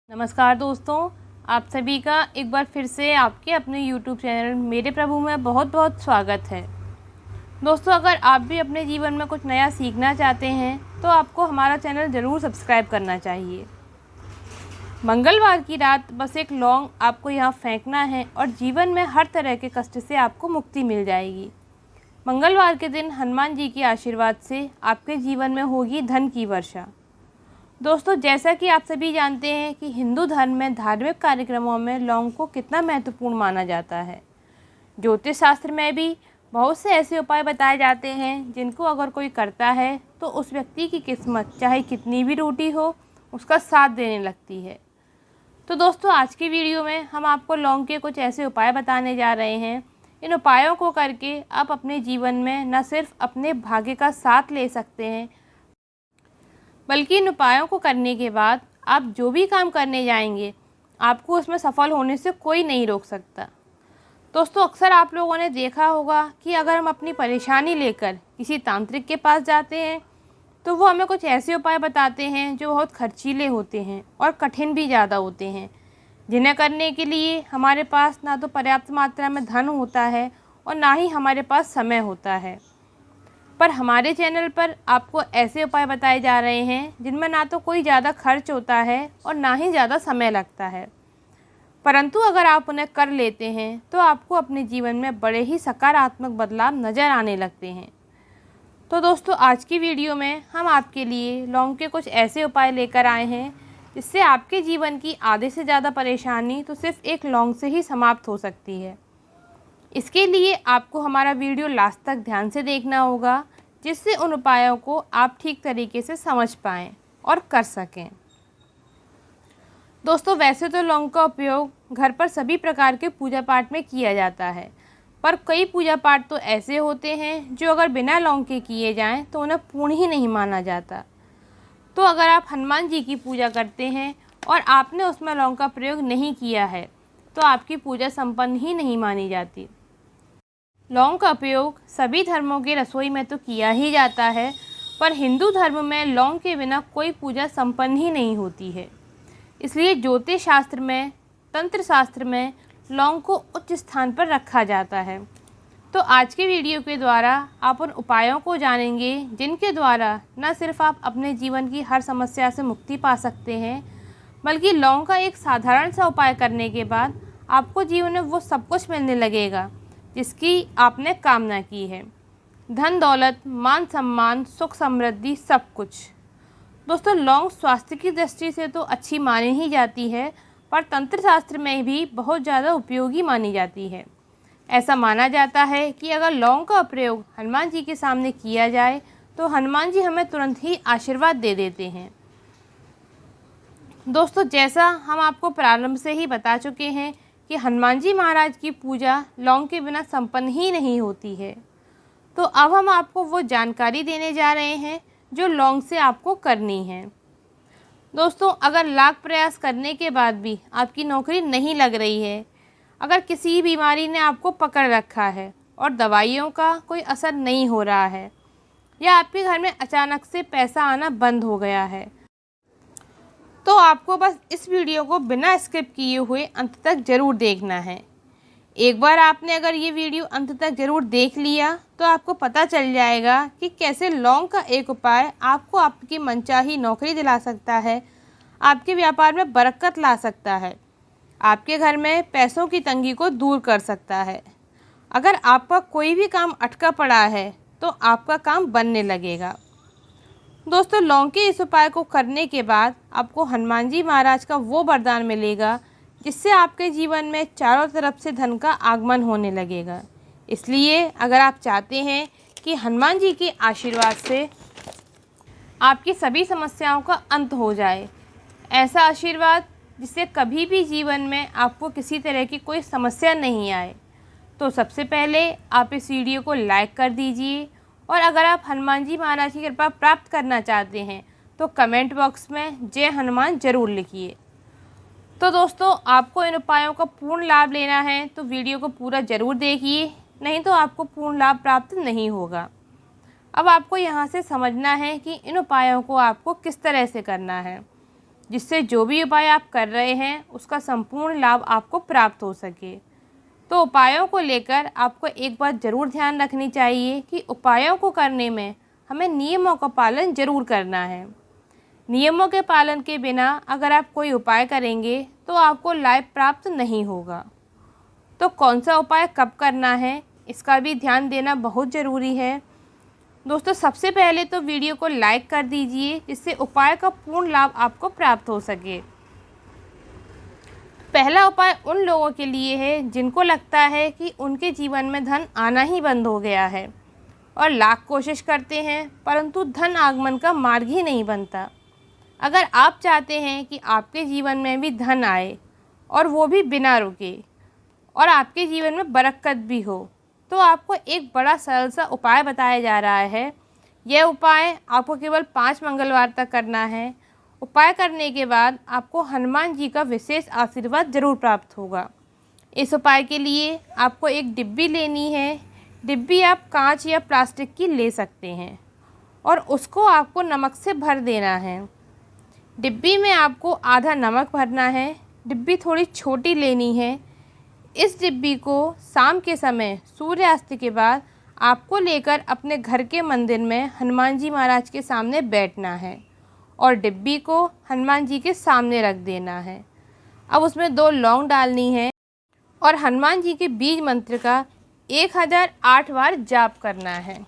नमस्कार दोस्तों, आप सभी का एक बार फिर से आपके अपने YouTube चैनल मेरे प्रभु में बहुत बहुत स्वागत है। दोस्तों, अगर आप भी अपने जीवन में कुछ नया सीखना चाहते हैं तो आपको हमारा चैनल ज़रूर सब्सक्राइब करना चाहिए। मंगलवार की रात बस एक लौंग आपको यहाँ फेंकना है और जीवन में हर तरह के कष्ट से आपको मुक्ति मिल जाएगी। मंगलवार के दिन हनुमान जी के आशीर्वाद से आपके जीवन में होगी धन की वर्षा। दोस्तों, जैसा कि आप सभी जानते हैं कि हिंदू धर्म में धार्मिक कार्यक्रमों में लौंग को कितना महत्वपूर्ण माना जाता है। ज्योतिष शास्त्र में भी बहुत से ऐसे उपाय बताए जाते हैं जिनको अगर कोई करता है तो उस व्यक्ति की किस्मत चाहे कितनी भी रूठी हो उसका साथ देने लगती है। तो दोस्तों, आज की वीडियो में हम आपको लौंग के कुछ ऐसे उपाय बताने जा रहे हैं। इन उपायों को करके आप अपने जीवन में न सिर्फ अपने भाग्य का साथ ले सकते हैं, बल्कि इन उपायों को करने के बाद आप जो भी काम करने जाएंगे आपको उसमें सफल होने से कोई नहीं रोक सकता। दोस्तों, अक्सर आप लोगों ने देखा होगा कि अगर हम अपनी परेशानी लेकर किसी तांत्रिक के पास जाते हैं तो वो हमें कुछ ऐसे उपाय बताते हैं जो बहुत खर्चीले होते हैं और कठिन भी ज़्यादा होते हैं, जिन्हें करने के लिए हमारे पास ना तो पर्याप्त मात्रा में धन होता है और ना ही हमारे पास समय होता है। पर हमारे चैनल पर आपको ऐसे उपाय बताए जा रहे हैं जिनमें ना तो कोई ज़्यादा खर्च होता है और ना ही ज़्यादा समय लगता है, परंतु अगर आप उन्हें कर लेते हैं तो आपको अपने जीवन में बड़े ही सकारात्मक बदलाव नज़र आने लगते हैं। तो दोस्तों, आज की वीडियो में हम आपके लिए लौंग के कुछ ऐसे उपाय लेकर आए हैं जिससे आपके जीवन की आधे से ज़्यादा परेशानी तो सिर्फ एक लौंग से ही समाप्त हो सकती है। इसके लिए आपको हमारा वीडियो लास्ट तक ध्यान से देखना होगा, जिससे उन उपायों को आप ठीक तरीके से समझ पाएँ और कर सकें। दोस्तों, वैसे तो लौंग का उपयोग घर पर सभी प्रकार के पूजा पाठ में किया जाता है, पर कई पूजा पाठ तो ऐसे होते हैं जो अगर बिना लौंग के किए जाएं तो उन्हें पूर्ण ही नहीं माना जाता। तो अगर आप हनुमान जी की पूजा करते हैं और आपने उसमें लौंग का प्रयोग नहीं किया है तो आपकी पूजा संपन्न ही नहीं मानी जाती। लौंग का उपयोग सभी धर्मों के रसोई में तो किया ही जाता है, पर हिंदू धर्म में लौंग के बिना कोई पूजा संपन्न ही नहीं होती है। इसलिए ज्योतिष शास्त्र में, तंत्र शास्त्र में लौंग को उच्च स्थान पर रखा जाता है। तो आज के वीडियो के द्वारा आप उन उपायों को जानेंगे जिनके द्वारा न सिर्फ आप अपने जीवन की हर समस्या से मुक्ति पा सकते हैं, बल्कि लौंग का एक साधारण सा उपाय करने के बाद आपको जीवन में वो सब कुछ मिलने लगेगा जिसकी आपने कामना की है। धन दौलत, मान सम्मान, सुख समृद्धि, सब कुछ। दोस्तों, लौंग स्वास्थ्य की दृष्टि से तो अच्छी मानी ही जाती है, पर तंत्र शास्त्र में भी बहुत ज़्यादा उपयोगी मानी जाती है। ऐसा माना जाता है कि अगर लौंग का प्रयोग हनुमान जी के सामने किया जाए तो हनुमान जी हमें तुरंत ही आशीर्वाद दे देते हैं। दोस्तों, जैसा हम आपको प्रारंभ से ही बता चुके हैं कि हनुमान जी महाराज की पूजा लौंग के बिना संपन्न ही नहीं होती है, तो अब हम आपको वो जानकारी देने जा रहे हैं जो लौंग से आपको करनी है। दोस्तों, अगर लाख प्रयास करने के बाद भी आपकी नौकरी नहीं लग रही है, अगर किसी बीमारी ने आपको पकड़ रखा है और दवाइयों का कोई असर नहीं हो रहा है, या आपके घर में अचानक से पैसा आना बंद हो गया है, तो आपको बस इस वीडियो को बिना स्किप किए हुए अंत तक ज़रूर देखना है। एक बार आपने अगर ये वीडियो अंत तक ज़रूर देख लिया तो आपको पता चल जाएगा कि कैसे लौंग का एक उपाय आपको आपकी मनचाही नौकरी दिला सकता है, आपके व्यापार में बरकत ला सकता है, आपके घर में पैसों की तंगी को दूर कर सकता है। अगर आपका कोई भी काम अटका पड़ा है तो आपका काम बनने लगेगा। दोस्तों, लौंग के इस उपाय को करने के बाद आपको हनुमान जी महाराज का वो वरदान मिलेगा जिससे आपके जीवन में चारों तरफ से धन का आगमन होने लगेगा। इसलिए अगर आप चाहते हैं कि हनुमान जी के आशीर्वाद से आपकी सभी समस्याओं का अंत हो जाए, ऐसा आशीर्वाद जिससे कभी भी जीवन में आपको किसी तरह की कोई समस्या नहीं आए, तो सबसे पहले आप इस वीडियो को लाइक कर दीजिए, और अगर आप हनुमान जी महाराज की कृपा प्राप्त करना चाहते हैं तो कमेंट बॉक्स में जय हनुमान ज़रूर लिखिए। तो दोस्तों, आपको इन उपायों का पूर्ण लाभ लेना है तो वीडियो को पूरा ज़रूर देखिए, नहीं तो आपको पूर्ण लाभ प्राप्त नहीं होगा। अब आपको यहाँ से समझना है कि इन उपायों को आपको किस तरह से करना है। जिससे जो भी उपाय आप कर रहे हैं उसका संपूर्ण लाभ आपको प्राप्त हो सके। तो उपायों को लेकर आपको एक बात ज़रूर ध्यान रखनी चाहिए कि उपायों को करने में हमें नियमों का पालन ज़रूर करना है। नियमों के पालन के बिना अगर आप कोई उपाय करेंगे तो आपको लाभ प्राप्त नहीं होगा। तो कौन सा उपाय कब करना है इसका भी ध्यान देना बहुत ज़रूरी है। दोस्तों, सबसे पहले तो वीडियो को लाइक कर दीजिए जिससे उपाय का पूर्ण लाभ आपको प्राप्त हो सके। पहला उपाय उन लोगों के लिए है जिनको लगता है कि उनके जीवन में धन आना ही बंद हो गया है और लाख कोशिश करते हैं परंतु धन आगमन का मार्ग ही नहीं बनता। अगर आप चाहते हैं कि आपके जीवन में भी धन आए और वो भी बिना रुके और आपके जीवन में बरकत भी हो, तो आपको एक बड़ा सरल सा उपाय बताया जा रहा है। यह उपाय आपको केवल 5 मंगलवार तक करना है। उपाय करने के बाद आपको हनुमान जी का विशेष आशीर्वाद जरूर प्राप्त होगा। इस उपाय के लिए आपको एक डिब्बी लेनी है। डिब्बी आप कांच या प्लास्टिक की ले सकते हैं और उसको आपको नमक से भर देना है। डिब्बी में आपको आधा नमक भरना है। डिब्बी थोड़ी छोटी लेनी है। इस डिब्बी को शाम के समय सूर्यास्त के बाद आपको लेकर अपने घर के मंदिर में हनुमान जी महाराज के सामने बैठना है और डिब्बी को हनुमान जी के सामने रख देना है। अब उसमें 2 लौंग डालनी है और हनुमान जी के बीज मंत्र का 1008 बार जाप करना है।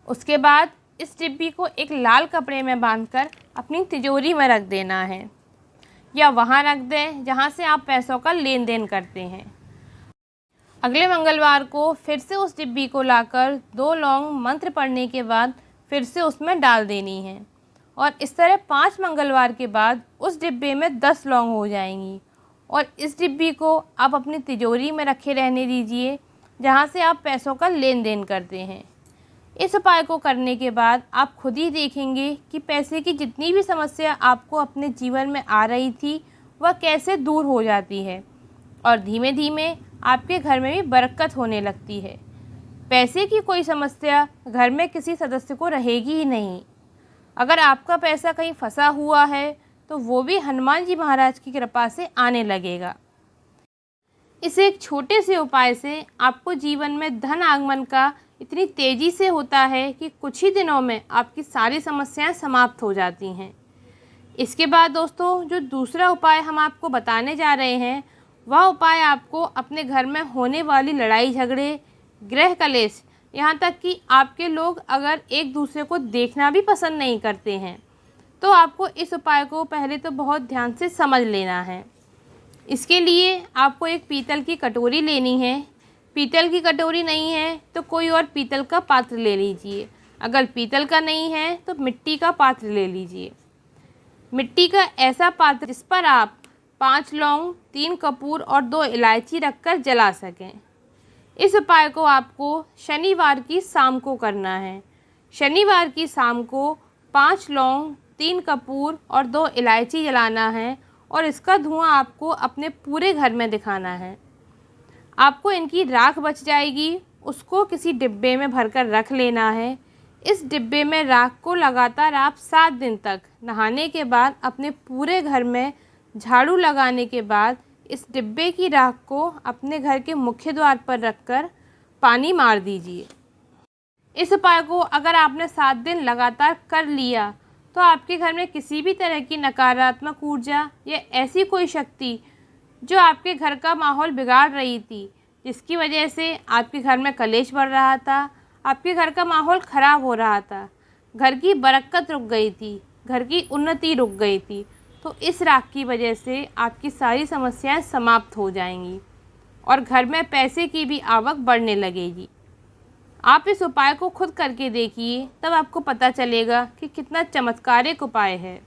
उसके बाद इस डिब्बी को एक लाल कपड़े में बांधकर अपनी तिजोरी में रख देना है या वहाँ रख दें जहाँ से आप पैसों का लेन देन करते हैं। अगले मंगलवार को फिर से उस डिब्बी को लाकर 2 लौंग मंत्र पढ़ने के बाद फिर से उसमें डाल देनी है और इस तरह 5 मंगलवार के बाद उस डिब्बे में 10 लौंग हो जाएंगी और इस डिब्बी को आप अपनी तिजोरी में रखे रहने दीजिए जहाँ से आप पैसों का लेन देन करते हैं। इस उपाय को करने के बाद आप खुद ही देखेंगे कि पैसे की जितनी भी समस्या आपको अपने जीवन में आ रही थी वह कैसे दूर हो जाती है और धीमे धीमे आपके घर में भी बरकत होने लगती है। पैसे की कोई समस्या घर में किसी सदस्य को रहेगी ही नहीं। अगर आपका पैसा कहीं फंसा हुआ है तो वो भी हनुमान जी महाराज की कृपा से आने लगेगा। इस एक छोटे से उपाय से आपको जीवन में धन आगमन का इतनी तेज़ी से होता है कि कुछ ही दिनों में आपकी सारी समस्याएं समाप्त हो जाती हैं। इसके बाद दोस्तों, जो दूसरा उपाय हम आपको बताने जा रहे हैं वह उपाय आपको अपने घर में होने वाली लड़ाई झगड़े, गृह कलेश, यहाँ तक कि आपके लोग अगर एक दूसरे को देखना भी पसंद नहीं करते हैं तो आपको इस उपाय को पहले तो बहुत ध्यान से समझ लेना है। इसके लिए आपको एक पीतल की कटोरी लेनी है। पीतल की कटोरी नहीं है तो कोई और पीतल का पात्र ले लीजिए। अगर पीतल का नहीं है तो मिट्टी का पात्र ले लीजिए। मिट्टी का ऐसा पात्र जिस पर आप 5 लौंग, 3 कपूर और 2 इलायची रखकर जला सकें। इस उपाय को आपको शनिवार की शाम को करना है। शनिवार की शाम को 5 लौंग, 3 कपूर और 2 इलायची जलाना है और इसका धुआं आपको अपने पूरे घर में दिखाना है। आपको इनकी राख बच जाएगी, उसको किसी डिब्बे में भरकर रख लेना है। इस डिब्बे में राख को लगातार आप 7 दिन तक नहाने के बाद अपने पूरे घर में झाड़ू लगाने के बाद इस डिब्बे की राख को अपने घर के मुख्य द्वार पर रखकर पानी मार दीजिए। इस उपाय को अगर आपने 7 दिन लगातार कर लिया तो आपके घर में किसी भी तरह की नकारात्मक ऊर्जा या ऐसी कोई शक्ति जो आपके घर का माहौल बिगाड़ रही थी, जिसकी वजह से आपके घर में कलेश बढ़ रहा था, आपके घर का माहौल ख़राब हो रहा था, घर की बरकत रुक गई थी, घर की उन्नति रुक गई थी, तो इस राख की वजह से आपकी सारी समस्याएं समाप्त हो जाएंगी और घर में पैसे की भी आवक बढ़ने लगेगी। आप इस उपाय को खुद करके देखिए, तब आपको पता चलेगा कि कितना चमत्कारिक उपाय है।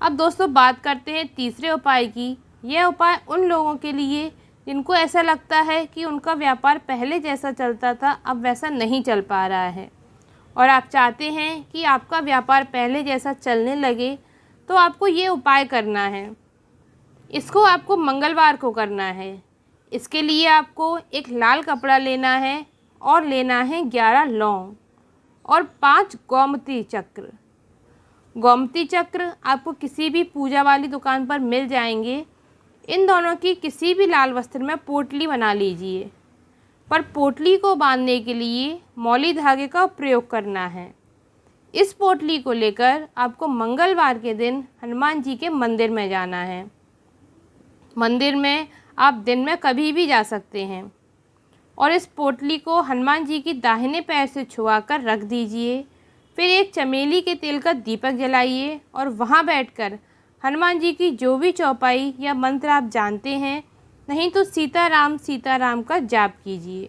अब दोस्तों बात करते हैं तीसरे उपाय की। यह उपाय उन लोगों के लिए जिनको ऐसा लगता है कि उनका व्यापार पहले जैसा चलता था अब वैसा नहीं चल पा रहा है और आप चाहते हैं कि आपका व्यापार पहले जैसा चलने लगे, तो आपको ये उपाय करना है। इसको आपको मंगलवार को करना है। इसके लिए आपको एक लाल कपड़ा लेना है और लेना है 11 लौंग और 5 गोमती चक्र गोमती चक्र आपको किसी भी पूजा वाली दुकान पर मिल जाएंगे। इन दोनों की किसी भी लाल वस्त्र में पोटली बना लीजिए, पर पोटली को बांधने के लिए मौली धागे का प्रयोग करना है। इस पोटली को लेकर आपको मंगलवार के दिन हनुमान जी के मंदिर में जाना है। मंदिर में आप दिन में कभी भी जा सकते हैं और इस पोटली को हनुमान जी की दाहिने पैर से छुआकर रख दीजिए। फिर एक चमेली के तेल का दीपक जलाइए और वहाँ बैठकर हनुमान जी की जो भी चौपाई या मंत्र आप जानते हैं, नहीं तो सीताराम का जाप कीजिए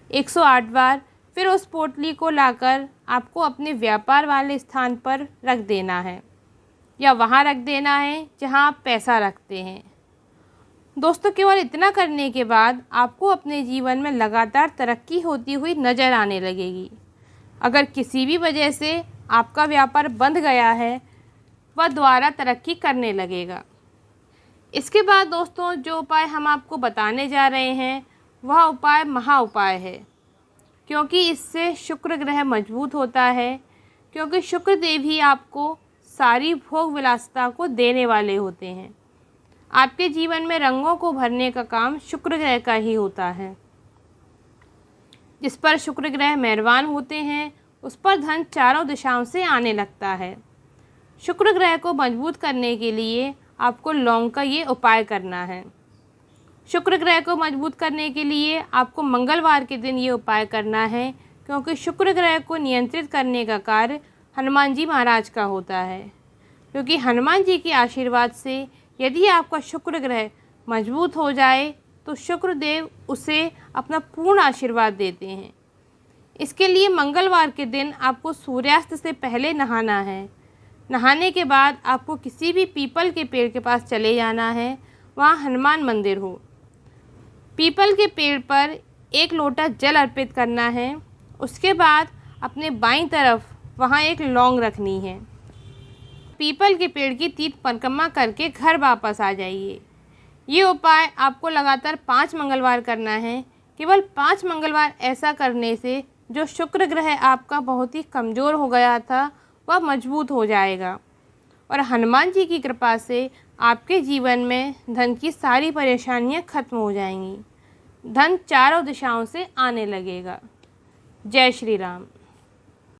108 बार। फिर उस पोटली को लाकर आपको अपने व्यापार वाले स्थान पर रख देना है या वहाँ रख देना है जहाँ आप पैसा रखते हैं। दोस्तों, केवल इतना करने के बाद आपको अपने जीवन में लगातार तरक्की होती हुई नज़र आने लगेगी। अगर किसी भी वजह से आपका व्यापार बंद गया है, वह दोबारा तरक्की करने लगेगा। इसके बाद दोस्तों, जो उपाय हम आपको बताने जा रहे हैं वह उपाय महा उपाय है, क्योंकि इससे शुक्र ग्रह मजबूत होता है। क्योंकि शुक्र देव ही आपको सारी भोग विलासिता को देने वाले होते हैं। आपके जीवन में रंगों को भरने का काम शुक्र ग्रह का ही होता है। जिस पर शुक्र ग्रह मेहरबान होते हैं उस पर धन चारों दिशाओं से आने लगता है। शुक्र ग्रह को मजबूत करने के लिए आपको लौंग का ये उपाय करना है। शुक्र ग्रह को मजबूत करने के लिए आपको मंगलवार के दिन ये उपाय करना है, क्योंकि शुक्र ग्रह को नियंत्रित करने का कार्य हनुमान जी महाराज का होता है। क्योंकि हनुमान जी के आशीर्वाद से यदि आपका शुक्र ग्रह मजबूत हो जाए तो शुक्र देव उसे अपना पूर्ण आशीर्वाद देते हैं। इसके लिए मंगलवार के दिन आपको सूर्यास्त से पहले नहाना है। नहाने के बाद आपको किसी भी पीपल के पेड़ के पास चले जाना है, वहाँ हनुमान मंदिर हो। पीपल के पेड़ पर 1 लोटा जल अर्पित करना है। उसके बाद अपने बाईं तरफ वहाँ एक लौंग रखनी है। पीपल के पेड़ की 3 परिक्रमा करके घर वापस आ जाइए। ये उपाय आपको लगातार 5 मंगलवार करना है। केवल 5 मंगलवार ऐसा करने से जो शुक्र ग्रह आपका बहुत ही कमज़ोर हो गया था वह मजबूत हो जाएगा और हनुमान जी की कृपा से आपके जीवन में धन की सारी परेशानियां खत्म हो जाएंगी। धन चारों दिशाओं से आने लगेगा। जय श्री राम।